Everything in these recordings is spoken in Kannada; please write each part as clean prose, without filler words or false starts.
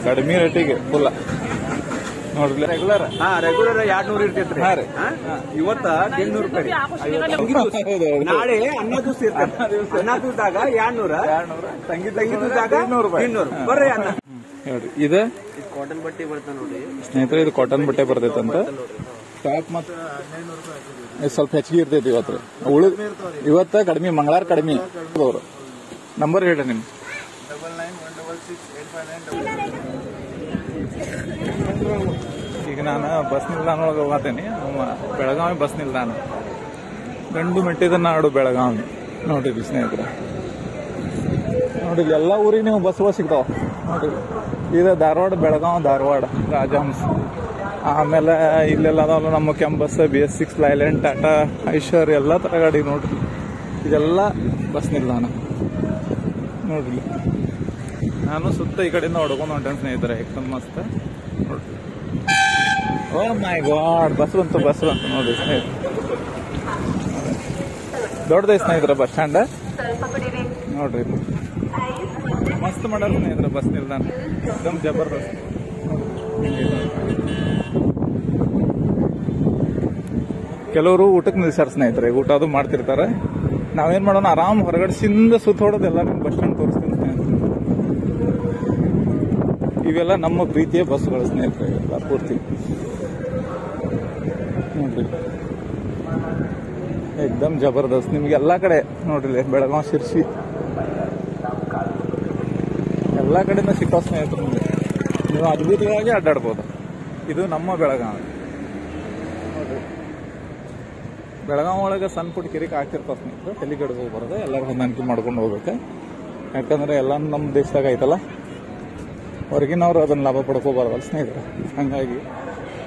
ಕಡಿಮೆ ರೇಟಿಗೆ ಫುಲ್ ನೋಡ್ರಿ. Regular regular 200 ಇರ್ತೈತ್ರಿ. ಹಾ ರೀ. ಇವತ್ತ 800 ರೂಪಾಯಿ. ನಾಳೆ ಅನ್ನ ದಿವಸ ಇರ್ತದೆ. ಅನ್ನ ದಿವಸದಾಗ 200, ತಂಗಿ ದಿವಸದಾಗ 200 ಬರ್ರಿ ಅನ್ನ. ಹೇಳ್ರಿ ಇದು ಕಾಟನ್ ಬಟ್ಟೆ ಬರ್ತಾವ ನೋಡ್ರಿ ಸ್ನೇಹಿತರೆ. ಇದು ಕಾಟನ್ ಬಟ್ಟೆ ಬರ್ತೈತಂತ. ಟಾಪ್ ಮತ್ತ ಸ್ವಲ್ಪ ಹೆಚ್ಚಿಗೆ ಇರ್ತೈತಿ ಇವತ್ತು. ಇವತ್ತ ಕಡಿಮೆ, ಮಂಗಳವಾರ ಕಡಿಮೆ. ಅವರು ನಂಬರ್ ಹೇಳ್ರಿ ನಿಮ್. 99168599. ಈಗ ನಾನು ಬಸ್ ನಿಲ್ದಾಣ ಒಳಗೆ ಹೋಗತ್ತೇನೆ. ನಮ್ಮ ಬೆಳಗಾವಿ ಬಸ್ ನಿಲ್ದಾಣ ಗಂಡು ಮೆಟ್ಟಿದ ನಾಡು ಬೆಳಗಾವಿ. ನೋಡ್ರಿ ಸ್ನೇಹಿತರೆ, ನೋಡ್ರಿ ಎಲ್ಲ ಊರಿಗೆ ನೀವು ಬಸ್ಗಳು ಸಿಗ್ತಾವ ನೋಡ್ರಿ. ಇದು ಧಾರವಾಡ, ಬೆಳಗಾವಿ, ಧಾರವಾಡ, ರಾಜಹಂಸ. ಆಮೇಲೆ ಇಲ್ಲೆಲ್ಲ ಅದಾವಲ್ಲ ನಮ್ಮ ಕೆಂಬಸ್, BS6, ಲೈಲ್ಯಾಂಡ್, ಟಾಟಾ, ಐಶ್ವರ್ ಎಲ್ಲ ತರ ಗಾಡಿ ನೋಡ್ರಿ. ಇದೆಲ್ಲ ಬಸ್ ನಿಲ್ದಾಣ ನೋಡ್ರಿ. ನಾನು ಸುತ್ತ ಈ ಕಡೆಯಿಂದ ಹೊಡ್ಕೊಂಡು ಹೊಂಟೇನೆ ಸ್ನೇಹಿತರೆ. ಏಕದಮ್ ಮಸ್ತ್ ನೋಡ್ರಿ. ಓ ಮೈ ಗಾಡ್, ಬಸ್ ಬಂತು ನೋಡ್ರಿ ಸ್ನೇಹಿತರೆ. ದೊಡ್ಡದೈತೆ ಸ್ನೇಹಿತರೆ ಬಸ್ ಸ್ಟ್ಯಾಂಡ್ ನೋಡ್ರಿ. ಮಸ್ತ್ ಮಾಡ್ಯಾರ ಸ್ನೇಹಿತರೆ ಬಸ್ ನಿಲ್ದಾಣ. एकदम ಜಬರ್ದಸ್ತ್. ಕೆಲವರು ಊಟಕ್ಕೆ ನಿಲ್ಸಾರ ಸ್ನೇಹಿತರೆ. ಊಟ ಅದು ಮಾಡ್ತಿರ್ತಾರೆ. ನಾವೇನ್ ಮಾಡೋಣ, ಆರಾಮ್ ಹೊರಗಡೆಸಿಂದ ಸುತ್ತ ಹೊಡೋದು ಎಲ್ಲ ನಿಮ್ಗೆ ಬಸ್ ಸ್ಟ್ಯಾಂಡ್ ತೋರಿಸ್ತೀನಿ ಸ್ನೇಹಿತರೆ. ಇವೆಲ್ಲ ನಮ್ಮ ಪ್ರೀತಿಯ ಬಸ್ಗಳು ಸ್ನೇಹಿತರೆ. ಎಲ್ಲ ಪೂರ್ತಿ ನೋಡ್ರಿ, एकदम ಜಬರ್ದಸ್ತ್. ನಿಮ್ಗೆ ಎಲ್ಲಾ ಕಡೆ ನೋಡ್ರಿ, ಬೆಳಗಾವಿ, ಶಿರ್ಸಿ ಎಲ್ಲಾ ಕಡೆಯಿಂದ ಸಿಕ್ಕೋ ಸ್ನೇಹಿತರು. ನೀವು ಅದ್ಭುತವಾಗಿ ಅಡ್ಡಾಡ್ಬೋದು. ಇದು ನಮ್ಮ ಬೆಳಗಾವಿ ನೋಡ್ರಿ. ಬೆಳಗಾವಿ ಒಳಗೆ ಸಣ್ಣ ಪುಟ್ಟ ಕಿರಿಕ್ ಆಗ್ತಿರ್ತಾವ ಸ್ನೇಹಿತರು. ತಲೆಗಡೆ ಹೋಗ್ಬಾರ್ದು, ಎಲ್ಲರೂ ಹೊಂದಾಣಿಕೆ ಮಾಡ್ಕೊಂಡು ಹೋಗ್ಬೇಕು. ಯಾಕಂದ್ರೆ ಎಲ್ಲ ನಮ್ಮ ದೇಶದಾಗ ಐತಲ್ಲ, ಹೊರಗಿನವ್ರು ಅದನ್ನ ಲಾಭ ಪಡ್ಕೋಬಾರ್ದಲ್ಲ ಸ್ನೇಹಿತರೆ. ಹಂಗಾಗಿ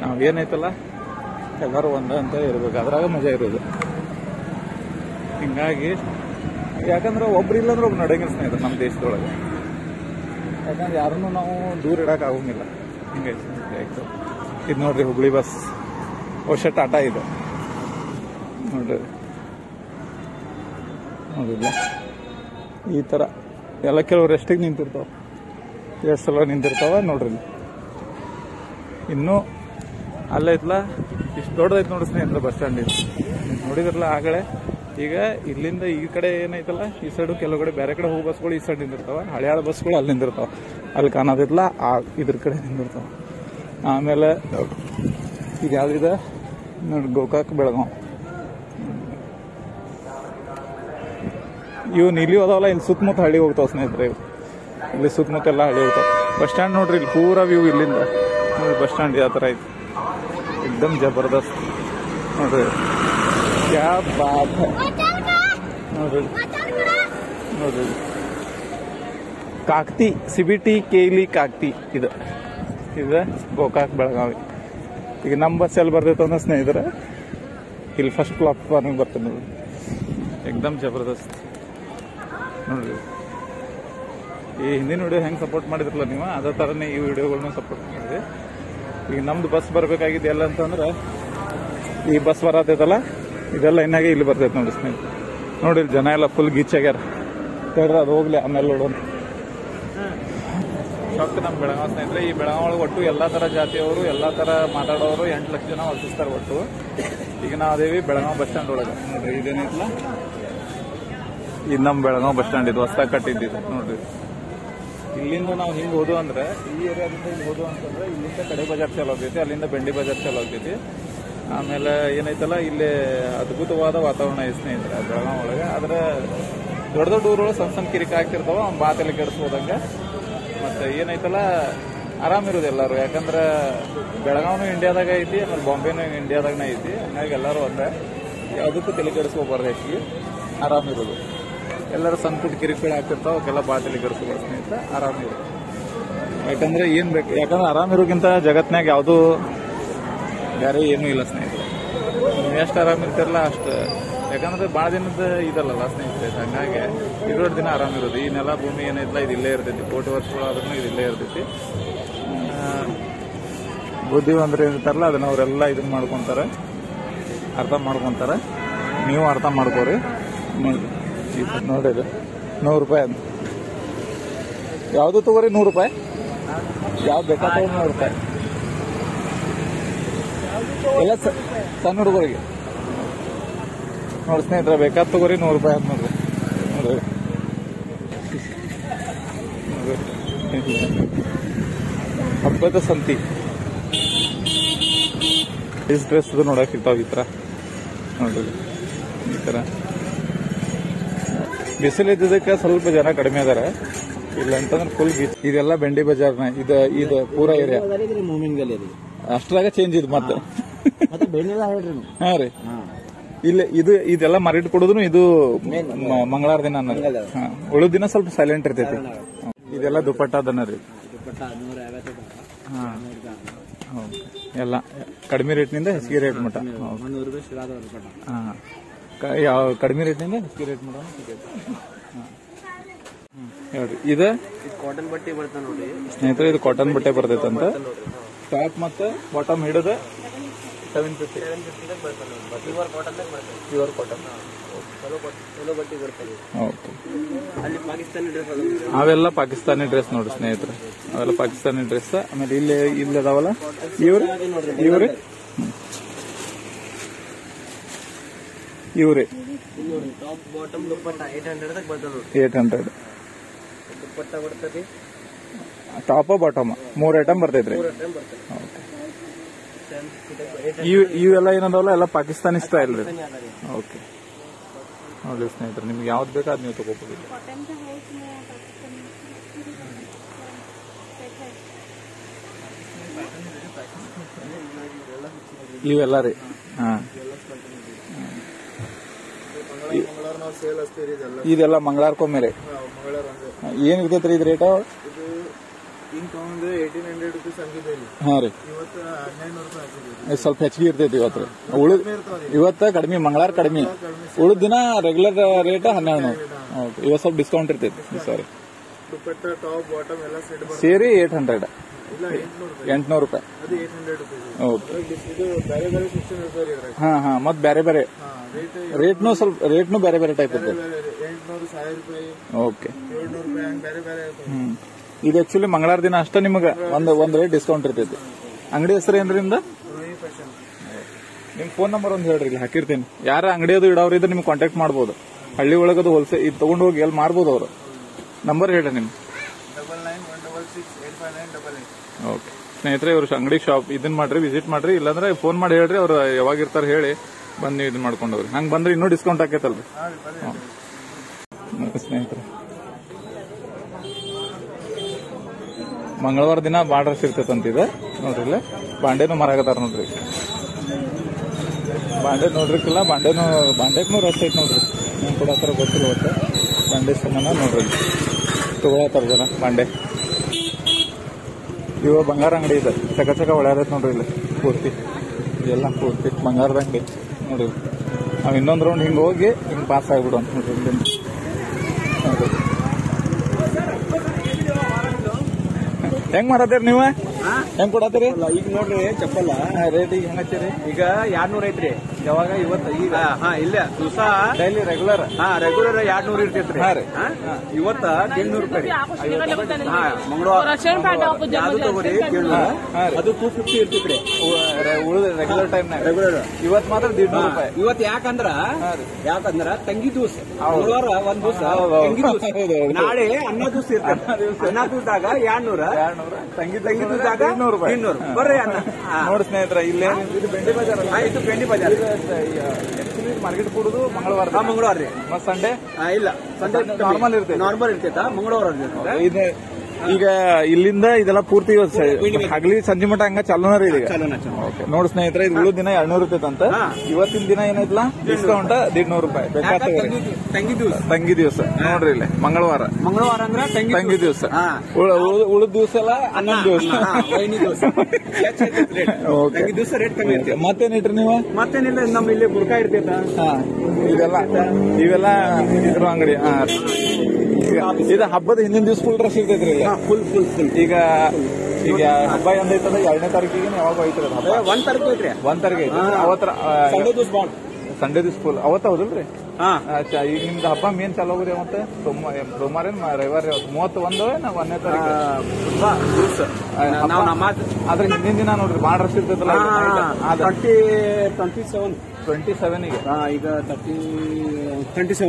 ನಾವೇನೈತಲ್ಲ ಎಲ್ಲರೂ ಒಂದ ಅಂತ ಇರ್ಬೇಕು. ಅದ್ರಾಗ ಮಜಾ ಇರೋದು. ಹಿಂಗಾಗಿ ಯಾಕಂದ್ರೆ ಒಬ್ರು ಇಲ್ಲಾಂದ್ರೆ ಒಬ್ರು ನಡೆಯಂಗಿಲ್ಲ ಸ್ನೇಹಿತರೆ ನಮ್ಮ ದೇಶದೊಳಗೆ. ಯಾಕಂದ್ರೆ ಯಾರನ್ನು ನಾವು ದೂರ ಇಡಕ್ ಆಗೋಂಗಿಲ್ಲ. ಹಿಂಗಾಗಿ ಇದು ನೋಡ್ರಿ ಹುಬ್ಳಿ ಬಸ್, ವರ್ಷ ಟಾಟಾ ಇದು ನೋಡ್ರಿ. ನೋಡಿಲ್ಲ ಈ ತರ ಎಲ್ಲ ಕೆಲವರು ಎಷ್ಟಿಗೆ ನಿಂತಿರ್ತಾವ, ಎಷ್ಟು ಸಲ ನಿಂತಿರ್ತಾವ ನೋಡ್ರಿ. ಇನ್ನು ಅಲ್ಲೈತ್ಲ ಇಷ್ಟು ದೊಡ್ಡದೈತೆ ನೋಡಿ ಸ್ನೇಹಿತರೆ ಬಸ್ ಸ್ಟ್ಯಾಂಡ್. ಇದು ನೋಡಿದ್ರಲ್ಲ ಆಗಲೇ. ಈಗ ಇಲ್ಲಿಂದ ಈ ಕಡೆ ಏನೈತಲ್ಲ, ಈ ಸೈಡು ಕೆಲವು ಕಡೆ ಬೇರೆ ಕಡೆ ಹೋಗೋ ಬಸ್ಗಳು ಈ ಸೈಡ್ ನಿಂದಿರ್ತಾವ. ಹಳೆಯಾಳ ಬಸ್ಗಳು ಅಲ್ಲಿ ನಿಂದಿರ್ತಾವ. ಅಲ್ಲಿ ಕಾಣೋದಿಲ್ಲ, ಇದ್ರ ಕಡೆ ನಿಂದಿರ್ತಾವ. ಆಮೇಲೆ ಈಗ ಯಾವ್ದಿದೆ ನೋಡಿ, ಗೋಕಾಕ್, ಬೆಳಗಾವ್. ಇವು ನೀಲಿ ಹೋದವಲ್ಲ, ಇಲ್ಲಿ ಸುತ್ತಮುತ್ತ ಹಳ್ಳಿ ಹೋಗ್ತಾವ ಸ್ನೇಹಿತರೆ. ಇಲ್ಲಿ ಸುತ್ತಮುತ್ತ ಎಲ್ಲ ಹಳ್ಳಿ ಹೋಗ್ತಾವ. ಬಸ್ ಸ್ಟ್ಯಾಂಡ್ ನೋಡ್ರಿ, ಇಲ್ಲಿ ಪೂರಾ ವ್ಯೂ ಇಲ್ಲಿಂದ ನೋಡಿ. ಬಸ್ ಸ್ಟ್ಯಾಂಡ್ ಯಾವ ಥರ ಐತಿ, एकदम ಜಬರ್ದಸ್ತ್ ನೋಡ್ರಿ. ಕ್ಯಾ ಬಾತ್ ಹೈ ನೋಡ್ರಿ. ನೋಡ್ರಿ ಕಾಕ್ತಿ, CBT ಕೇಲಿ ಕಾಕ್ತಿ. ಇದು ಗೋಕಾಕ್, ಬೆಳಗಾವಿ. ಈಗ ನಮ್ಮ ಬಸ್ ಎಲ್ಲಿ ಬರ್ತೈತೆ ಅಂದ್ರೆ ಸ್ನೇಹಿತರೆ, ಇಲ್ಲಿ ಫಸ್ಟ್ ಪ್ಲಾಟ್ಫಾರ್ಮಿಗೆ ಬರ್ತದೆ ನೋಡಿ. एकदम ಜಬರ್ದಸ್ತ್ ನೋಡ್ರಿ. ಈ ಹಿಂದಿನ ವಿಡಿಯೋ ಹೆಂಗೆ ಸಪೋರ್ಟ್ ಮಾಡಿದ್ರಲ್ಲ ನೀವು, ಅದೇ ಥರನೇ ಈ ವಿಡಿಯೋಗಳನ್ನ ಸಪೋರ್ಟ್ ಮಾಡಿದ್ವಿ. ಈಗ ನಮ್ದು ಬಸ್ ಬರಬೇಕಾಗಿದ್ದು ಎಲ್ಲ ಅಂತಂದ್ರೆ, ಈ ಬಸ್ ಬರತೈತಲ್ಲ ಇದೆಲ್ಲ ಇನ್ನಾಗೆ ಇಲ್ಲಿ ಬರ್ತೈತೆ ನೋಡಿ ಸ್ನೇಹಿತರೆ. ನೋಡಿ ಜನ ಎಲ್ಲ ಫುಲ್ ಗೀಚಾಗ್ಯಾರ. ಹೇಳ್ರಿ ಅದು ಹೋಗ್ಲಿ, ಆಮೇಲೆ ನೋಡೋಣ. ಶಾಕ್ ನಮ್ಮ ಬೆಳಗಾವಿ ಸ್ನೇಹಿತರೆ. ಈ ಬೆಳಗಾವಿ ಒಳಗೆ ಒಟ್ಟು ಎಲ್ಲಾ ತರ ಜಾತಿಯವರು, ಎಲ್ಲಾ ತರ ಮಾತಾಡೋರು 8 ಲಕ್ಷ ಜನ ವಾಸಿಸ್ತಾರೆ ಒಟ್ಟು. ಈಗ ನಾವು ಅದೇವಿ ಬೆಳಗಾವಿ ಬಸ್ ಸ್ಟ್ಯಾಂಡ್ ಒಳಗೆ ನೋಡ್ರಿ. ಇದೇನೈತಲ್ಲ, ಇದು ನಮ್ಮ ಬೆಳಗಾವಿ ಬಸ್ ಸ್ಟ್ಯಾಂಡ್. ಇದು ಹೊಸದಾಗಿ ಕಟ್ಟಿದ್ದು ನೋಡ್ರಿ. ಇಲ್ಲಿಂದ ನಾವು ಹಿಂಗೆ ಹೋದು ಅಂದ್ರೆ, ಈ ಏರಿಯಾದಿಂದ ಹಿಂಗೆ ಹೋದು ಅಂತಂದ್ರೆ, ಇಲ್ಲಿಂದ ಕಡೆ ಬಜಾರ್ ಚಾಲು ಆಗ್ತೈತಿ, ಅಲ್ಲಿಂದ ಬೆಂಡಿ ಬಜಾರ್ ಚಾಲು ಆಗ್ತೈತಿ. ಆಮೇಲೆ ಏನೈತಲ್ಲ, ಇಲ್ಲಿ ಅದ್ಭುತವಾದ ವಾತಾವರಣ ಐತೆ ಸ್ನೇಹಿತರೆ ಬೆಳಗಾವಿ ಒಳಗೆ. ಆದ್ರೆ ದೊಡ್ಡ ದೊಡ್ಡ ಊರೊಳಗೆ ಸಣ್ಣ ಸಣ್ಣ ಕಿರಿಕ ಆಗ್ತಿರ್ತಾವ, ಬಾತಲ್ಲಿ ಕೆಡಿಸ್ಬೋದಂಗೆ. ಮತ್ತೆ ಏನೈತಲ್ಲ, ಆರಾಮಿರೋದು ಎಲ್ಲರೂ. ಯಾಕಂದ್ರೆ ಬೆಳಗಾವಿನೂ ಇಂಡಿಯಾದಾಗ ಐತಿ, ಆಮೇಲೆ ಬಾಂಬೆನೂ ಇಂಡಿಯಾದಾಗನೇ ಐತಿ. ಹಂಗಾಗಿ ಎಲ್ಲರೂ ಒಂದೇ, ಯಾವುದಕ್ಕೂ ತಲೆ ಕೆಡಿಸ್ಕೋಬಾರ್ದು. ಹೆಚ್ಚಿಗೆ ಆರಾಮಿರೋದು. ಎಲ್ಲರೂ ಸಣ್ಣ ಪುಟ್ಟ ಕಿರಿಕಿರಿ ಆಗ್ತಿರ್ತಾವ, ಅವಕ್ಕೆಲ್ಲ ಬಾತಲ್ಲಿ ಕೆಡಿಸ್ಕೋಬಾರ್ದು ಸ್ನೇಹಿತರೆ. ಆರಾಮಿರೋದು. ಯಾಕಂದ್ರೆ ಏನ್ ಬೇಕು, ಯಾಕಂದ್ರೆ ಆರಾಮಿರೋಕ್ಕಿಂತ ಜಗತ್ನಾಗ ಯಾವುದು ಬೇರೆ ಏನೂ ಇಲ್ಲ ಸ್ನೇಹಿತರೆ. ನೀವು ಎಷ್ಟು ಆರಾಮಿರ್ತಿರಲ್ಲ ಅಷ್ಟು. ಯಾಕಂದ್ರೆ ಭಾಳ ದಿನದ ಇದಲ್ಲಲ್ಲ ಸ್ನೇಹಿತರೆ. ಹಂಗಾಗಿ ಇರೋಷ್ಟು ದಿನ ಆರಾಮಿರೋದು. ಈ ನೆಲ ಭೂಮಿ ಏನೈತಲ್ಲ, ಇದು ಇಲ್ಲೇ ಇರ್ತೈತಿ. ಕೋಟಿ ವರ್ಷಗಳಾದ್ರೂ ಇದು ಇಲ್ಲೇ ಇರ್ತೈತಿ. ಬುದ್ಧಿವಂತರು ಏನಿರ್ತಾರಲ್ಲ, ಅದನ್ನ ಅವರೆಲ್ಲ ಇದನ್ನ ಮಾಡ್ಕೊಂತಾರೆ, ಅರ್ಥ ಮಾಡ್ಕೊಂತಾರೆ. ನೀವು ಅರ್ಥ ಮಾಡ್ಕೋರಿ. ನೋಡಿರಿ 100 ರೂಪಾಯಿ ಅಂತ ಯಾವುದು ತಗೋರಿ, 100 ರೂಪಾಯಿ ಯಾವ ಬೇಕಾದ್ರೆ 100 ರೂಪಾಯಿ ಎಲ್ಲ ಸಣ್ಣ ಹುಡುಗರಿಗೆ ನೋಡಿ ಸ್ನೇಹಿತರೆ. ಬೇಕಾದ ತಗೋರಿ 100 ರೂಪಾಯಿ ಆಯ್ತು ನೋಡ್ರಿ. ನೋಡ್ರಿ ಹಬ್ಬದ ಸಂತಿ ಡ್ರೆಸ್ ನೋಡಕ್ ಸಿಗ್ತಾವ ಈ ತರ ನೋಡ್ರಿ. ಈ ತರ ಬಿಸಿಲು ಇದ್ದದಕ್ಕೆ ಸ್ವಲ್ಪ ಜನ ಕಡಿಮೆ ಅದಾರ, ಇಲ್ಲ ಅಂತಂದ್ರೆ ಫುಲ್ ಇದೆಲ್ಲ ಬೆಂಡಿ ಬಜಾರ್ನ ಇದು ಪೂರಾ ಏರಿಯಾ ಅಷ್ಟ್ರಾಗ ಚೇಂಜ್ ಇದು ಮತ್ತೆ. ಹಾ ರೀ, ಇಲ್ಲ ಇದೆಲ್ಲ ಮಾರಿಟ್ ಕೊಡೋದು ಇದು ಮಂಗಳವಾರ ದಿನ ಅನ್ನೋದು. ಉಳಿದ ದಿನ ಸ್ವಲ್ಪ ಸೈಲೆಂಟ್ ಇರ್ತೈತಿ. ಇದೆಲ್ಲ ದುಪ್ಪಟ್ಟದನ್ನ ರೀ. ಹಾ ಎಲ್ಲ ಕಡಿಮೆ ರೇಟ್ನಿಂದ ಹೆಚ್ಚಿಗೆ ರೇಟ್ ಮಟ್ಟ. ಯಾವ ಕಡಿಮೆ ರೇಟ್ನಿಂದ ಹೆಚ್ಚಿಗೆ ರೇಟ್ ಮಟ್ಟ ಹೇಳ್ರಿ. ಇದು ಕಾಟನ್ ಬಟ್ಟೆ ಬರ್ತಾವ ನೋಡ್ರಿ ಸ್ನೇಹಿತರೆ, ಇದು ಕಾಟನ್ ಬಟ್ಟೆ ಬರ್ತೈತಂತ. ಟಾಪ್ ಮತ್ತೆ ಬಾಟಮ್ ಹಿಡಿದ 750 ಪ್ಯೂರ್ ಕಾಟನ್. ಅವೆಲ್ಲ ಪಾಕಿಸ್ತಾನಿ ಡ್ರೆಸ್ ನೋಡ್ರಿ ಸ್ನೇಹಿತರೆ, ಅವೆಲ್ಲ ಪಾಕಿಸ್ತಾನಿ ಡ್ರೆಸ್. ಆಮೇಲೆ ಇಲ್ಲಿ ಅದಾವಲ್ಲ ಇವ್ರಿ ಟಾಪ್ ಬಾಟಮ್ ದುಪ್ಪಟ್ಟ 800 ದುಪ್ಪಟ್ಟ ಬರ್ತದೆ. ಟಾಪ್ ಬಾಟಮ್ 3 ಐಟಮ್ ಬರ್ತೈತ್ರಿ. ಇವೆಲ್ಲ ಏನದಾವಲ್ಲ ಎಲ್ಲ ಪಾಕಿಸ್ತಾನಿ ಸ್ಟೈಲ್ ರೀ. ಓಕೆ ನೋಡಿ ಸ್ನೇಹಿತರೆ, ನಿಮ್ಗೆ ಯಾವ್ದು ಬೇಕಾ ಅದ್ ನೀವು ತಗೋಬಹುದು. ಇವೆಲ್ಲ ರೀ. ಹಾ, ಇದೆಲ್ಲ ಮಂಗಳವಾರಕ್ಕೊಮ್ಮೆ ರೀ. ಏನ್ ಇರ್ತೈತ್ರಿ ಇದು ರೇಟ್? ಹಾ ರೀ, ಸ್ವಲ್ಪ ಹೆಚ್ಚಿಗೆ ಇರ್ತೈತಿ ಇವತ್ತು. ಇವತ್ತ ಕಡಿಮೆ, ಮಂಗಳವಾರ ಕಡಿಮೆ. ಉಳಿದ ದಿನ ರೆಗ್ಯುಲರ್ ರೇಟ್ 1200. ಇವತ್ತು ಸ್ವಲ್ಪ ಡಿಸ್ಕೌಂಟ್ ಇರ್ತೈತಿ. ಸಾರಿ, ಸೇರಿ 800 800 ರೂಪಾಯಿ. ಹಾ ಹಾ, ಮತ್ ಬೇರೆ ಬೇರೆ ರೇಟ್ನು ರೇಟ್ನು ಬೇರೆ ಬೇರೆ ಟೈಪ್ ಇರ್ತೈತಿ. ಓಕೆ, ಇದು ಆಕ್ಚುಲಿ ಮಂಗಳವಾರ ದಿನ ಅಷ್ಟೇ ನಿಮಗೆ ಒಂದ್ ರೇಟ್ ಡಿಸ್ಕೌಂಟ್ ಇರ್ತೈತಿ. ಅಂಗಡಿ ಹೆಸರು ಏನ್ರಿ ನಿಮ್ದು? ನಿಮ್ ಫೋನ್ ನಂಬರ್ ಒಂದು ಹೇಳ್ರಿ, ಇಲ್ಲಿ ಹಾಕಿರ್ತೀನಿ. ಯಾರ ಅಂಗಡಿ ಅದು ಇಡೋರು ಇದ್ರೆ ನಿಮ್ಗೆ ಕಾಂಟ್ಯಾಕ್ಟ್ ಮಾಡ್ಬೋದು. ಹಳ್ಳಿ ಒಳಗದು ಹೋಲ್ಸೇಲ್ ಇದು ತಗೊಂಡು ಹೋಗಿ ಎಲ್ಲಿ ಮಾರ್ಬೋದು ಅವರು. ನಂಬರ್ ಹೇಳ್ರಿ ನಿಮ್. 9916859888. ಓಕೆ ಸ್ನೇಹಿತರೆ, ಇವ್ರ ಅಂಗಡಿ ಶಾಪ್ ಇದನ್ನ ಮಾಡ್ರಿ, ವಿಸಿಟ್ ಮಾಡ್ರಿ. ಇಲ್ಲಾಂದ್ರೆ ಫೋನ್ ಮಾಡಿ ಹೇಳ್ರಿ, ಅವ್ರು ಯಾವಾಗ ಇರ್ತಾರ ಹೇಳಿ ಬಂದು ಇದನ್ನ ಮಾಡ್ಕೊಂಡು ಹೋಗ್ರಿ. ಹಂಗೆ ಬಂದ್ರೆ ಇನ್ನೂ ಡಿಸ್ಕೌಂಟ್ ಹಾಕೈತಲ್ರಿ ಸ್ನೇಹಿತರೆ. ಮಂಗಳವಾರ ದಿನ ಬಾರ್ಡರ್ ಸಿಗ್ತೈತಂತಿದೆ ನೋಡ್ರಿ. ಇಲ್ಲ ಬಾಂಡೆನೂ ಮಾರಾಕತ್ತಾರ ನೋಡ್ರಿ. ಬಾಂಡೆ ನೋಡ್ರಿಕ್ಕಿಲ್ಲ, ಬಾಂಡೆಗೂ ರಶ್ ಐತಿ ನೋಡ್ರಿ. ನಿಮ್ ಕೂಡ ಹತ್ರ ಗೊತ್ತಿಲ್ಲ ಒಟ್ಟು ಬಾಂಡೆ ಸಾಮಾನ ನೋಡ್ರಿ. ತಗೊಳತ್ತಾರ ಜನ ಬಾಂಡೆ. ಇವ ಬಂಗಾರ ಅಂಗಡಿ ಇದೆ, ಚಕ ಒಳ್ಳೆದೈತೆ ನೋಡ್ರಿ. ಇಲ್ಲಿ ಪೂರ್ತಿ ಇದೆಲ್ಲ ಪೂರ್ತಿ ಬಂಗಾರದ ಅಂಗಡಿ ನೋಡ್ರಿ. ನಾವ್ ಇನ್ನೊಂದ್ ರೌಂಡ್ ಹಿಂಗ್ ಹೋಗಿ ಹಿಂಗ್ ಪಾಸ್ ಆಗ್ಬಿಡು ಅಂತ ನೋಡ್ರಿ. ಇಲ್ಲಿಂದ ನೋಡ್ರಿ ಹೆಂಗ್ ಮಾಡತ್ತೀರಿ ನೀವು? ಹೆಂಗ್ ಕೊಡತ್ತೀರಿ ಈಗ? ನೋಡ್ರಿ ಚಪ್ಪಲ್ಲ ರೇಟ್ ಈಗ ಹೆಂಗ್ ಹಚ್ಚಿರಿ? ಈಗ 200 ಐತ್ರಿ. ಯಾವಾಗ? ಇವತ್ತು ಈಗ? ಹಾ, ಇಲ್ಲ ದಿವಸ ಡೈಲಿ ರೆಗ್ಯುಲರ್. ಹಾ, ರೆಗ್ಯುಲರ್ 200 ಇರ್ತೈತ್ರಿ. ಹಾ ರೀ, ಇವತ್ತ 800 ರೂಪಾಯಿ. ಹಾ, ಮಂಗಳವಾರ ಅದು ತಗೋರಿ 700. ಅದು 250 ಇರ್ತೈತ್ರಿ ಉಳಿದ ರೆಗ್ಯುಲರ್ ಟೈಮ್ ರೆಗ್ಯುಲರ್. ಇವತ್ ಮಾತ್ರ 150 ರೂಪಾಯಿ. ಇವತ್ ಯಾಕಂದ್ರ ತಂಗಿ ದಿವಸ. ಮಂಗಳವಾರ ಒಂದ್ ದಿವಸ ತಂಗಿ ದಿವಸ. ನಾಳೆ ಅನ್ನ ದಿವಸ ಇರ್ತದೆ. ಅನ್ನ ದಿವಸದಾಗ 200, ತಂಗಿ ದಿವಸದಾಗ 200 ರೂಪಾಯಿ. 200 ಬರ್ರಿ ಅನ್ನ ನೋಡಿ ಸ್ನೇಹಿತರ. ಇಲ್ಲೇ ಇದು ಬೆಂಡಿ ಬಜಾರ್. ಇದು ಬೆಂಡಿ ಬಜಾರ್. ಮಾರ್ಕೆಟ್ ಕೊಡುದು ಮಂಗಳವಾರ ರೀ. ಮತ್ ಸಂಡೇ ಇಲ್ಲ, ಸಂಡೇ ನಾರ್ಮಲ್ ಇರ್ತೈತಾ. ಮಂಗಳವಾರ ಇದೆ. ಈಗ ಇಲ್ಲಿಂದ ಇದೆಲ್ಲ ಪೂರ್ತಿ ಹಗಲಿ ಸಂಜೆ ಮಟ್ಟ ಹಂಗ ಚಾಲೂನ ರೀ ಈಗ. ನೋಡಿ ಸ್ನೇಹಿತರೆ, ಇದು ಉಳಿದ ದಿನ 200 ಇರ್ತೈತಂತ. ಇವತ್ತಿನ ದಿನ ಏನೈತಲ್ಲ ಡಿಸ್ಕೌಂಟ್ 150 ರೂಪಾಯಿ. ಬೇಕಾಗ್ತದೆ ತಂಗಿ ದಿವಸ ನೋಡ್ರಿ. ಇಲ್ಲಿ ಮಂಗಳವಾರ ಅಂದ್ರೆ ತಂಗಿ ದಿವಸ. ಉಳಿದ ದಿವಸ ಎಲ್ಲ 11 ದಿವಸ. ತಂಗಿ ದಿವಸ ರೇಟ್ ಕಮ್ಮಿ ಐತಿ. ಮತ್ತೇನಿಟ್ರಿ ನೀವು? ಮತ್ತೇನಿಲ್ಲ, ನಮ್ ಇಲ್ಲಿ ಬುರ್ಕಾ ಇರ್ತೈತ. ಇವೆಲ್ಲ ಇದ್ರ ಅಂಗಡಿ. ಇದು ಹಬ್ಬದ ಹಿಂದಿನ ದಿವಸ ಫುಲ್ ರಶ್ ಇರ್ತೈತ್ರಿ. ಫುಲ್ ಈಗ ಹಬ್ಬ ಎಂದೈತದ 2ನೇ ತಾರೀಕಿಗೆ ಯಾವಾಗ ಐತ್ರಿ ಹಬ್ಬ? 1 ತಾರೀಕು ಐತ್ರಿ. 1 ತಾರೀಕು ಐತಿ. ಅವತ್ತ ಸಂಡೇ ದಿವಸ ಫುಲ್ ಅವತ್ತ ಹೌದಲ್ರಿ? ಅಚ್ಚಾ, ಈಗ ನಿಮ್ದು ಹಬ್ಬ ಮೇನ್ ಚಾಲು ಹೋಗ್ರಿ ಮತ್ತೆ ಸೋಮವಾರ ರವಿವಾರ 31 ನಾ 1ನೇ ತಾರೀಕು ಆದ್ರೆ ಹಿಂದಿನ ದಿನ ನೋಡ್ರಿ ಬಾಳ ರಶ್ ಇರ್ತೈತಲ್ಲ 27 ಗೆ ಈಗ 27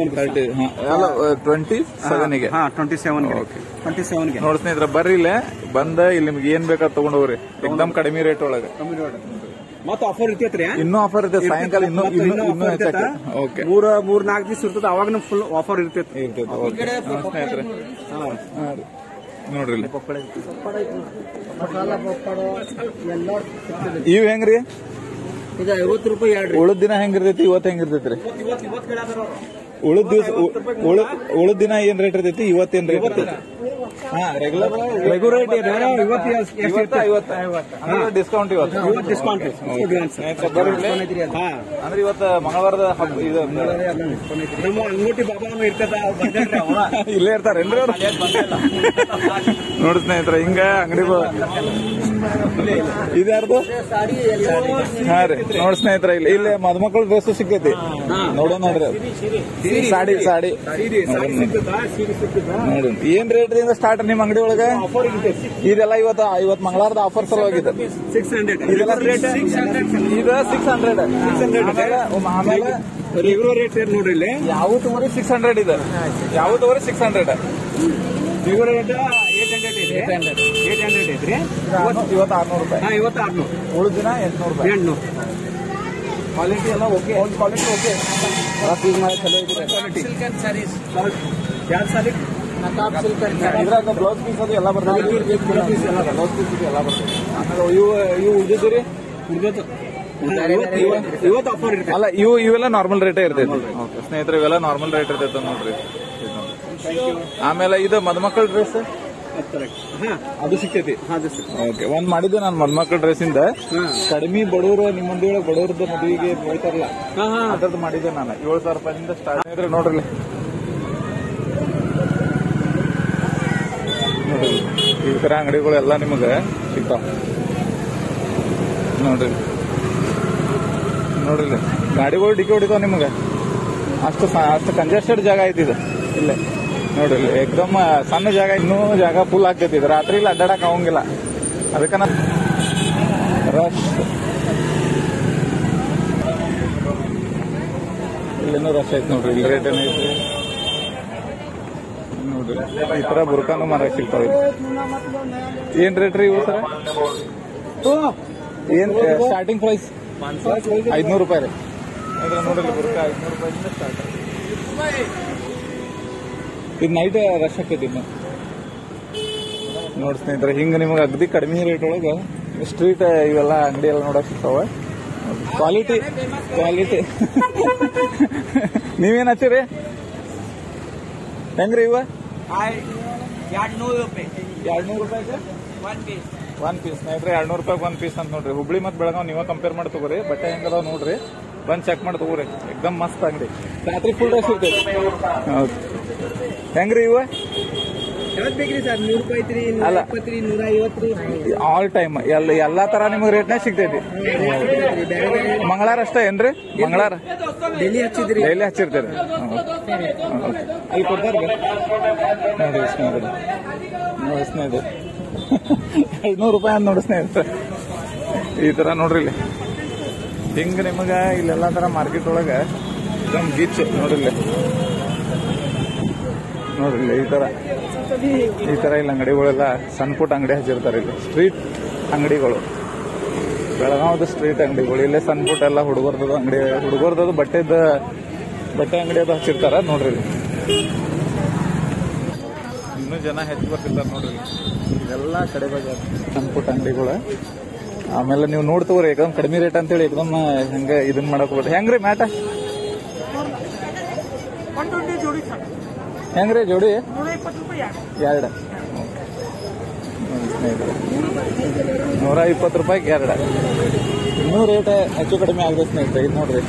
ನೋಡಿ ಸ್ನೇಹಿತರ ಬರ್ರಿ ಇಲ್ಲೇ ಬಂದ ಇಲ್ಲಿ ನಿಮ್ಗೆ ಏನ್ ಬೇಕಾದ್ ತಗೊಂಡ್ ಹೋಗ್ರಿ ಎಕ್ದಮ್ ಕಡಿಮೆ ರೇಟ್ ಒಳಗೆ. ಮತ್ತೆ ಆಫರ್ ಇರ್ತೈತ್ರಿ, ಇನ್ನೂ ಆಫರ್ ಇರ್ತೈತೆ ಸಾಯಂಕಾಲ ಇನ್ನೂ ಹೆಚ್ಚಾಗಿ. ಓಕೆ, 3-4 ದಿವಸ ಇರ್ತದ, ಅವಾಗ ಫುಲ್ ಆಫರ್ ಇರ್ತೈತಿ. ಸ್ನೇಹಿತರೆ ನೋಡ್ರಿ ಇವ್ ಹೆಂಗ್ರಿ? ಇದು 50 ರೂಪಾಯಿ ಹೇಳ್ರಿ. ಉಳಿದ ದಿನ ಹೆಂಗಿರ್ತೈತಿ, ಇವತ್ತು ಹೆಂಗಿರ್ತೈತ್ರಿ? ಉಳಿದ ದಿನ ಏನ್ ರೇಟ್ ಇರ್ತೈತಿ, ಇವತ್ತೇನ್ ರೇಟ್ ಇರ್ತೈತಿ? ರೆಗ್ಯುಲರ್ ಡಿಸ್ಕೌಂಟ್ ಡಿಸ್ಕೌಂಟ್ ಅಂದ್ರೆ ಇವತ್ತು ಮಂಗಳವಾರದ ಹಬ್ಬ ಇದು ಅಂಗಡಿ ಬಾಬಾ ಇರ್ತದ, ಇಲ್ಲೇ ಇರ್ತಾರೇನ್ರಿ ಅವ್ರು? ನೋಡಿ ಸ್ನೇಹಿತರೆ ಹಿಂಗ ಅಂಗಡಿ ಇದ್ಯಾರ್ದು? ಹಾ ರೀ, ನೋಡಿ ಸ್ನೇಹಿತರೆ ಇಲ್ಲಿ ಮದುಮಕ್ಕಳ ಡ್ರೆಸ್ ಸಿಕ್ಕೈತಿ, ನೋಡ್ರಿ ಸಾಡಿ ನೋಡಿ ಏನ್ ರೇಟ್ ದಿಂದ ಸ್ಟಾರ್ಟ್ ನಿಮ್ ಅಂಗಡಿ ಒಳಗ? ಇದೆಲ್ಲ ಇವತ್ತು ಮಂಗಳವಾರದ ಆಫರ್ ಸಲುವಾಗಿದೆ. 600 ಇದೆಲ್ಲ ರೇಟ್ ಇದು 600. ಆಮೇಲೆ ರೆಗ್ಯುಲರ್ ರೇಟ್ ನೋಡ್ರಿ ಇಲ್ಲಿ ಯಾವ ತಗೋರಿ 600 ಇದೆ, ಯಾವ ತಗೋರಿ 600. ರೆಗ್ಯುಲರ್ ರೇಟ್ 800 ಐತ್ರಿ. ಇವತ್ತು 600 ರೂಪಾಯಿ. ಇವತ್ತು 600, ಉಳಿದ ದಿನ 800 ರೂಪಾಯಿ. 800. ಕ್ವಾಲಿಟಿ ಎಲ್ಲ ಓಕೆ, ಕ್ವಾಲಿಟಿ ಓಕೆ, ಚಲೋ ಇದೆ. ಇದ್ರಾಗ ಬ್ಲೌಸ್ ಪೀಸ್ ಅದು ಎಲ್ಲ ಬರ್ತದೆ, ಬ್ಲೌಸ್ ಪೀಸ್ ಎಲ್ಲ ಬರ್ತದೆ. ಆಮೇಲೆ ಇವು ಉಳಿದಿದ್ದೀರಿ ಇವತ್ತು ಆಫರ್ ಇರ್ತದೆ. ಅಲ್ಲ ಇವೆಲ್ಲ ನಾರ್ಮಲ್ ರೇಟೇ ಇರ್ತೈತಿ ಸ್ನೇಹಿತರೆ, ಇವೆಲ್ಲ ನಾರ್ಮಲ್ ರೇಟ್ ಇರ್ತೈತೆ ನೋಡ್ರಿ. ಆಮೇಲೆ ಇದು ಮದುಮಕ್ಕಳ ಡ್ರೆಸ್ ಅದು ಸಿಕ್ತೈತಿ. ಓಕೆ, ಒಂದ್ ಮಾಡಿದ್ದೆ ನಾನು ಮದುಮಕ್ಕಳ ಡ್ರೆಸ್ ಇಂದ ಕಡಿಮೆ ಬಡವರು, ನಿಮ್ಮ ಮಂದಿ ಒಳಗೆ ಬಡವ್ರದ್ದು ಮದುವೆಗೆ ಹೋಯ್ತಾರಲ್ಲ ಅದ್ರದ್ದು ಮಾಡಿದ್ದೆ ನಾನು. 7,000 ರೂಪಾಯಿಂದ ಸ್ಟಾರ್ಟ್ ಇದ್ರೆ ನೋಡ್ರಿ. ಈ ತರ ಅಂಗಡಿಗಳೆಲ್ಲ ನಿಮಗೆ ಸಿಗ್ತಾವ ನೋಡ್ರಿ. ಗಾಡಿಗಳು ಡಿಕ್ಕಿ ಹೊಡಿತಾವ ನಿಮಗೆ, ಅಷ್ಟು ಕಂಜೆಸ್ಟೆಡ್ ಜಾಗ ಐತಿ ಇದು ಇಲ್ಲೇ ನೋಡ್ರಿ. ಎಕ್ದಮ್ ಸಣ್ಣ ಜಾಗ, ಇನ್ನೂ ಜಾಗ ಫುಲ್ ಆಗ್ತೈತಿ. ಇದು ರಾತ್ರಿ ಇಲ್ಲಿ ಅಡ್ಡಾಡಕ್ ಆಗಂಗಿಲ್ಲ, ಅದಕ್ಕೆ ರಶ್ ಇಲ್ಲೇನೋ ರಶ್ ಐತಿ ನೋಡ್ರಿ. ಇಲ್ಲಿ ರೇಟ್ ಏನೈತಿ ನೋಡ್ರಿ. ಈ ತರ ಬುರ್ಕಾನು ಮಾರಕ್ ಸಿಗ್ತಾವ. ಏನ್ ರೇಟ್ ರೀ ಇವು ಸರ್? ಏನ್ ಸ್ಟಾರ್ಟಿಂಗ್ ಪ್ರೈಸ್? 500 ರೂಪಾಯಿ ರೀ. ನೋಡ್ರಿ ಬುರ್ಕಾ 500 ರೂಪಾಯಿಂದ ಸ್ಟಾರ್ಟ್. ಇದು ನೈಟ್ ರಶ್ ಆಕೈತಿ. ನೋಡಿ ಸ್ನೇಹಿತರೆ, ಹಿಂಗ ನಿಮಗೆ ಅಗದಿ ಕಡಿಮೆ ರೇಟ್ ಒಳಗೆ ಸ್ಟ್ರೀಟ್ ಇವೆಲ್ಲ ಅಂಗಡಿ ಎಲ್ಲ ನೋಡಕ್ ಸಿಗ್ತಾವ. ಕ್ವಾಲಿಟಿ ನೀವೇನ್ ಹಚ್ಚಿರಿ ಹೆಂಗ್ರಿ ಇವ? 200 ರೂಪಾಯಿ. 200 ರೂಪಾಯಿಗೆ ಒಂದ್ ಪೀಸ್ ಸ್ನೇಹಿತರೆ, 200 ರೂಪಾಯಿ ಒಂದ್ ಪೀಸ್ ಅಂತ ನೋಡ್ರಿ. ಹುಬ್ಳಿ ಮತ್ತು ಬೆಳಗಾವ್ ನೀವ ಕಂಪೇರ್ ಮಾಡಿ ತಗೋರಿ. ಬಟ್ಟೆ ಹೆಂಗದಾವ್ ನೋಡ್ರಿ, ಬಂದ್ ಚೆಕ್ ಮಾಡಿ ತಗೋರಿ. ಎಕ್ದಮ್ ಮಸ್ತ್ ಅಂಗಡಿ, ರಾತ್ರಿ ಫುಲ್ ರಶ್ ಇರ್ತೈತಿ. ಹೌದು, ಹೆಂಗ್ರಿ ಇವ? ಬೇಕ್ರಿ ಸರ್, 100 ರೂಪಾಯಿ ಐತ್ರಿ, 120 150. ಆಲ್ ಟೈಮ್ ಎಲ್ಲಾ ತರ ನಿಮಗೆ ರೇಟ್ನಾಗ ಸಿಗ್ತೈತಿ. ಮಂಗಳವಾರ ಅಷ್ಟೇ ಏನ್ರಿ? ಮಂಗಳವಾರ ಡೈಲಿ ಹಚ್ಚಿದ್ರಿ? ಡೈಲಿ ಹಚ್ಚಿರ್ತೀರಿ. ಅಲ್ಲಿ ಕೊಡ್ತಾರ ನೋಡಿ ಸ್ನೇಹಿತರೆ. 200 ರೂಪಾಯಿ ಅಂತ ನೋಡಿ ಸ್ನೇಹಿತರೆ. ಈ ತರ ನೋಡ್ರಿ ಇಲ್ಲಿ ಹಿಂಗ ನಿಮಗ ಇಲ್ಲೆಲ್ಲಾ ತರ ಮಾರ್ಕೆಟ್ ಒಳಗ ನಮ್ ಗೀಚ್ ನೋಡ್ರಿ. ಈ ತರ ಇಲ್ಲಿ ಅಂಗಡಿಗಳೆಲ್ಲ ಸಣ್ಣ ಪುಟ್ಟ ಅಂಗಡಿ ಹಚ್ಚಿರ್ತಾರೆ. ಇಲ್ಲಿ ಸ್ಟ್ರೀಟ್ ಅಂಗಡಿಗಳು, ಬೆಳಗಾವದ ಸ್ಟ್ರೀಟ್ ಅಂಗಡಿಗಳು. ಇಲ್ಲೇ ಸಣ್ಣ ಪುಟ್ಟ ಎಲ್ಲ ಹುಡುಗರ್ದದು ಬಟ್ಟೆ ಅಂಗಡಿ ಅದು ಹಚ್ಚಿರ್ತಾರ ನೋಡ್ರಿ. ಇನ್ನೂ ಜನ ಹೆಚ್ಚು ಬರ್ತಿರ್ತಾರೆ ನೋಡ್ರಿ. ಇದೆಲ್ಲ ಕಡೆ ಬಜಾರ್ ಸಣ್ಣ ಪುಟ್ಟ ಅಂಗಡಿಗಳು. ಆಮೇಲೆ ನೀವು ನೋಡ್ತವ್ರಿ ಏಕದಮ್ ಕಡಿಮೆ ರೇಟ್ ಅಂತೇಳಿ ಏಕದಮ್ ಹಂಗ ಇದನ್ನ ಮಾಡಕ್ ಹೋಗ್ರಿ. ಹೆಂಗ್ರಿ ಮ್ಯಾಟ ಹೆಂಗ್ರಿ ಜೋಡಿ? 2 120 ರೂಪಾಯಿಗೆ 2. ಇನ್ನೂ ರೇಟ್ ಹೆಚ್ಚು ಕಡಿಮೆ ಆಗಿದೆ ಸ್ನೇಹಿತರೆ. ಇದು ನೋಡ್ರಿ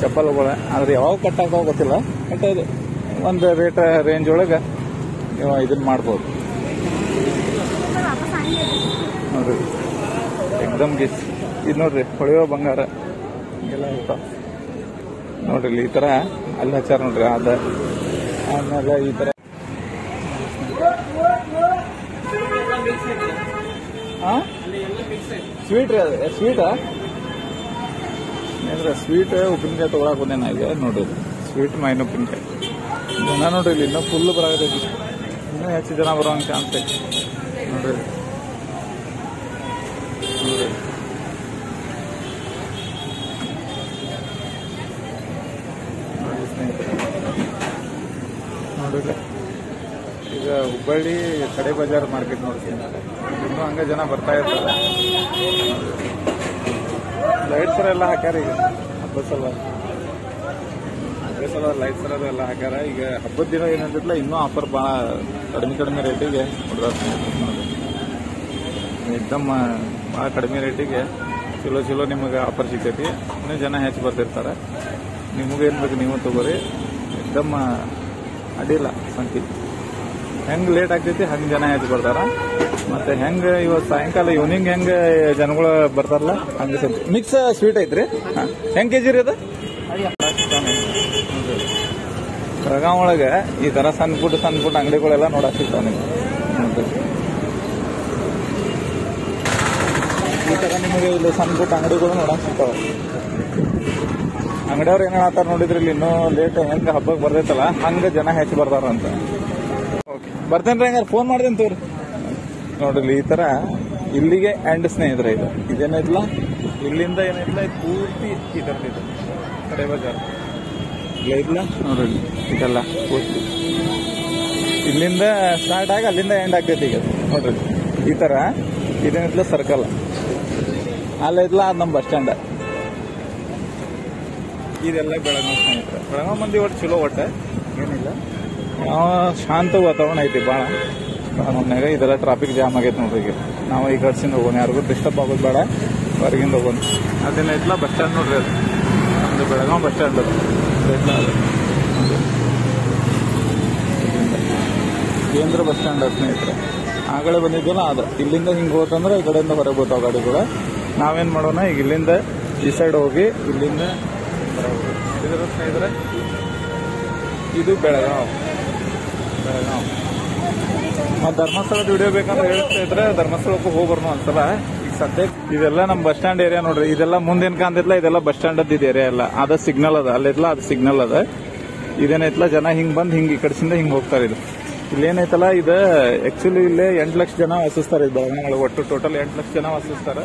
ಚಪ್ಪಲ್ಗಳು, ಆದ್ರೆ ಯಾವಾಗ ಕಟ್ ಆಗ್ತಾವ ಗೊತ್ತಿಲ್ಲ. ಬಟ್ ಇದು ಒಂದು ರೇಂಜ್ ಒಳಗೆ ನೀವು ಇದನ್ನ ಮಾಡ್ಬೋದು ನೋಡ್ರಿ. ಎಕ್ದಮ್ ಗಿಸ್ ಇದು ನೋಡ್ರಿ, ಹೊಳೆಯೋ ಬಂಗಾರ ಎಲ್ಲ ಇರ್ತಾವ. ನೋಡ್ರಿ ಈ ತರ ಅಲ್ಲಿ ಹಚ್ಚಾರ ನೋಡ್ರಿ ಅದ ಆಮೇಲೆ ಈ ತರ ಸ್ವೀಟ್ ರೀ ಅದು ಸ್ವೀಟಾ ಸ್ವೀಟ್ ಉಪ್ಪಿನಕಾಯಿ ತಗೊಳಕ್ ಬಂದೇನ ಈಗ ನೋಡ್ರಿ ಸ್ವೀಟ್ ಮೈನ್ ಉಪ್ಪಿನಕಾಯಿ ಜನ ನೋಡ್ರಿ ಇಲ್ಲಿ ಇನ್ನೂ ಫುಲ್ ಬರಾಗೈತಿ ಇನ್ನೂ ಹೆಚ್ಚು ಜನ ಬರೋಂಗೆ ಚಾನ್ಸ್ ಐತಿ ನೋಡ್ರಿ ನೋಡ್ರಿ ಸ್ನೇಹಿತರೆ ನೋಡಿಲ್ಲ ಈಗ ಹುಬ್ಬಳ್ಳಿ ಕಡೆ ಬಜಾರ್ ಮಾರ್ಕೆಟ್ ನೋಡ್ತೀನಿ ಇನ್ನೂ ಹಂಗೆ ಜನ ಬರ್ತಾ ಇರ್ತಾರೆ ಲೈಟ್ಸ್ ಎಲ್ಲ ಹಾಕ್ಯಾರ ಈಗ ಹಬ್ಬದ ಸಲ ಲೈಟ್ಸ್ ಎಲ್ಲ ಹಾಕ್ಯಾರ ಈಗ ಹಬ್ಬದ ದಿನ ಏನಂತಿಲ್ಲ ಇನ್ನೂ ಆಫರ್ ಭಾಳ ಕಡಿಮೆ ರೇಟಿಗೆ ಏಕ್ದಮ್ ಭಾಳ ಕಡಿಮೆ ರೇಟಿಗೆ ಚಲೋ ನಿಮಗೆ ಆಫರ್ ಸಿಗ್ತೈತಿ ಇನ್ನೂ ಜನ ಹೆಚ್ಚು ಬರ್ತಿರ್ತಾರೆ ನಿಮಗೇನು ಬೇಕು ನೀವು ತಗೋರಿ ಏಕ್ದಮ್ ಅಡ್ಡಿಲ್ಲ ಸಂತಿ ಹೆಂಗೆ ಲೇಟ್ ಆಗ್ತೈತಿ ಹಂಗೆ ಜನ ಹೆಚ್ಚು ಬರ್ತಾರ ಮತ್ತೆ ಹೆಂಗೆ ಇವತ್ತು ಸಾಯಂಕಾಲ ಈವ್ನಿಂಗ್ ಹೆಂಗೆ ಜನಗಳು ಬರ್ತಾರಲ್ಲ ಹಂಗೆ ಸಂತಿ ಮಿಕ್ಸ್ ಸ್ವೀಟ್ ಐತ್ರಿ ಹೆಂಗೆ ಕೆಜಿ ರೀ ಅದು ಬೆಳಗಾವ್ ಒಳಗೆ ಈ ತರ ಸಣ್ಣ ಪುಟ್ಟ ಅಂಗಡಿಗಳೆಲ್ಲ ನೋಡಕ್ ಸಿಗ್ತಾವ ನಿಮ್ಗೆ ಈ ತರ ನಿಮಗೆ ಇಲ್ಲಿ ಸಣ್ಣ ಪುಟ್ಟ ಅಂಗಡಿಗಳು ನೋಡಕ್ ಸಿಗ್ತಾವ ಅಂಗಡಿಯವ್ರು ಏನ್ ಹೇಳ್ತಾರ ನೋಡಿದ್ರಿ ಇಲ್ಲಿ ಇನ್ನೂ ಲೇಟ್ ಹೆಂಗ ಹಬ್ಬಕ್ಕೆ ಬರ್ತೈತಲ್ಲ ಹಂಗ ಜನ ಹೆಚ್ಚು ಬರ್ತಾರಂತ ಬರ್ತೇನ್ರಿ ಹಂಗಾರೆ ಫೋನ್ ಮಾಡ್ದೇನ್ ತೋರಿ ನೋಡ್ರಿ ಈ ತರ ಇಲ್ಲಿಗೆ ಎಂಡ್ ಸ್ನೇಹಿತರೆ ಇದೇನೈತಲ್ಲ ಇಲ್ಲಿಂದ ಏನೈತಲ್ಲ ಇದು ಪೂರ್ತಿ ಈ ತರದಿದೆ ಕಡೆ ಬಜಾರ್ ಇಲ್ಲ ನೋಡ್ರಿ ಇದೆಲ್ಲ ಪೂರ್ತಿ ಇಲ್ಲಿಂದ ಸ್ಟಾರ್ಟ್ ಆಗಿ ಅಲ್ಲಿಂದ ಎಂಡ್ ಆಗ್ತೈತಿ ಈಗ ನೋಡ್ರಿ ಈ ತರ ಇದೇನೈತಲ್ಲ ಸರ್ಕಲ್ ಅಲ್ಲೈತಲ್ಲ ಅದು ನಮ್ಮ ಬಸ್ ಸ್ಟ್ಯಾಂಡ್ ಇದೆಲ್ಲ ಬೆಳಗಾವ್ ಸ್ನೇಹಿತರೆ ಬೆಳಗಾವ್ ಮಂದಿ ಒಟ್ಟು ಚಲೋ ಒಟ್ಟೆ ಏನಿಲ್ಲ ಶಾಂತ ವಾತಾವರಣ ಐತಿ ಭಾಳ ನಮ್ನಾಗ ಇದೆಲ್ಲ ಟ್ರಾಫಿಕ್ ಜಾಮ್ ಆಗೈತೆ ನೋಡ್ರಿ ಈಗ ನಾವು ಈ ಕಡ್ಸಿಂದ ಹೋಗೋಣ ಯಾರಿಗೂ ಡಿಸ್ಟರ್ಬ್ ಆಗೋದು ಬೇಡ ಹೊರಗಿಂದ ಹೋಗೋಣ ಅದೇನೈತಲ್ಲ ಬಸ್ ಸ್ಟ್ಯಾಂಡ್ ನೋಡ್ರಿ ಅದು ನಮ್ದು ಬೆಳಗಾವ್ ಬಸ್ ಸ್ಟ್ಯಾಂಡ್ ಅದು ಕೇಂದ್ರ ಬಸ್ ಸ್ಟ್ಯಾಂಡ್ ಅದು ಸ್ನೇಹಿತರೆ ಆ ಕಡೆ ಬಂದಿದ್ದಲ್ಲ ಅದು ಇಲ್ಲಿಂದ ಹಿಂಗೆ ಹೋತಂದ್ರೆ ಈ ಕಡೆಯಿಂದ ಹೊರಗೆ ಬರ್ತಾವ ಗಾಡಿಗಳು ನಾವೇನು ಮಾಡೋಣ ಈಗ ಇಲ್ಲಿಂದ ಈ ಸೈಡ್ ಹೋಗಿ ಇಲ್ಲಿಂದ ಇದರ ಸ್ನೇಹಿತರೆ ಇದು ಬೆಳಗಾವ್ ಮತ್ತು ಧರ್ಮಸ್ಥಳದ ವಿಡಿಯೋ ಬೇಕಂದ್ರೆ ಹೇಳ್ತಾ ಇದ್ರೆ ಧರ್ಮಸ್ಥಳಕ್ಕೂ ಹೋಗಿ ಬರೋಣ ಒಂದ್ಸಲ ಈಗ ಸದ್ಯ ಇದೆಲ್ಲ ನಮ್ಮ ಬಸ್ ಸ್ಟ್ಯಾಂಡ್ ಏರಿಯಾ ನೋಡ್ರಿ ಇದೆಲ್ಲ ಮುಂದೇನ್ ಕಾಣ್ತಿಲ್ಲ ಇದೆಲ್ಲ ಬಸ್ ಸ್ಟ್ಯಾಂಡ್ ಅದ್ ಏರಿಯಾ ಎಲ್ಲ ಅದ ಸಿಗ್ನಲ್ ಅದ ಅಲ್ಲಿದ್ಲ ಅದು ಸಿಗ್ನಲ್ ಅದ ಇದೇನೈತಲ್ಲ ಜನ ಹಿಂಗ್ ಬಂದ್ ಹಿಂಗ್ ಈ ಕಡೆಸಿಂದ ಹಿಂಗ್ ಹೋಗ್ತಾರೆ ಇದು ಇಲ್ಲೇನೈತಲ್ಲ ಇದು ಆಕ್ಚುಲಿ ಇಲ್ಲೇ 8 ಲಕ್ಷ ಜನ ವಾಸಿಸ್ತಾರೆ ಇದು ಬೆಳಗಾವಿ ಒಟ್ಟು ಟೋಟಲ್ 8 ಲಕ್ಷ ಜನ ವಾಸಿಸ್ತಾರೆ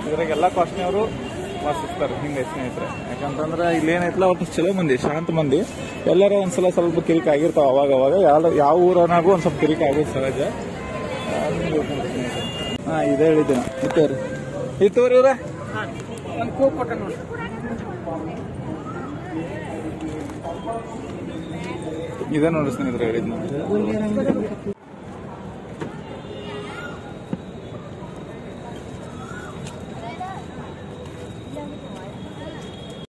ಇದ್ರಾಗ ಎಲ್ಲಾ ಕಾಸ್ಟ್ನವರು ವಾಸಿಸ್ತಾರೆ ಹಿಂಗೆ ಸ್ನೇಹಿತರೆ ಯಾಕಂತಂದ್ರೆ ಇಲ್ಲೇನೈತಲ್ಲ ಒಟ್ಟು ಚಲೋ ಮಂದಿ ಶಾಂತ ಮಂದಿ ಎಲ್ಲರೂ ಒಂದ್ಸಲ ಸ್ವಲ್ಪ ಕಿರಿಕ್ ಆಗಿರ್ತಾವ ಅವಾಗ ಯಾವ ಊರನಾಗೂ ಒಂದ್ ಸ್ವಲ್ಪ ಕಿರಿಕ್ ಆಗೋದು ಸಹಜ ಇದೇ ಹೇಳಿದ್ದೇನೆ ಇತ್ತವ್ರಿ ಇವ್ರ ಇದೇ ನೋಡಿ ಸ್ನೇಹಿತರೆ ಹೇಳಿದ್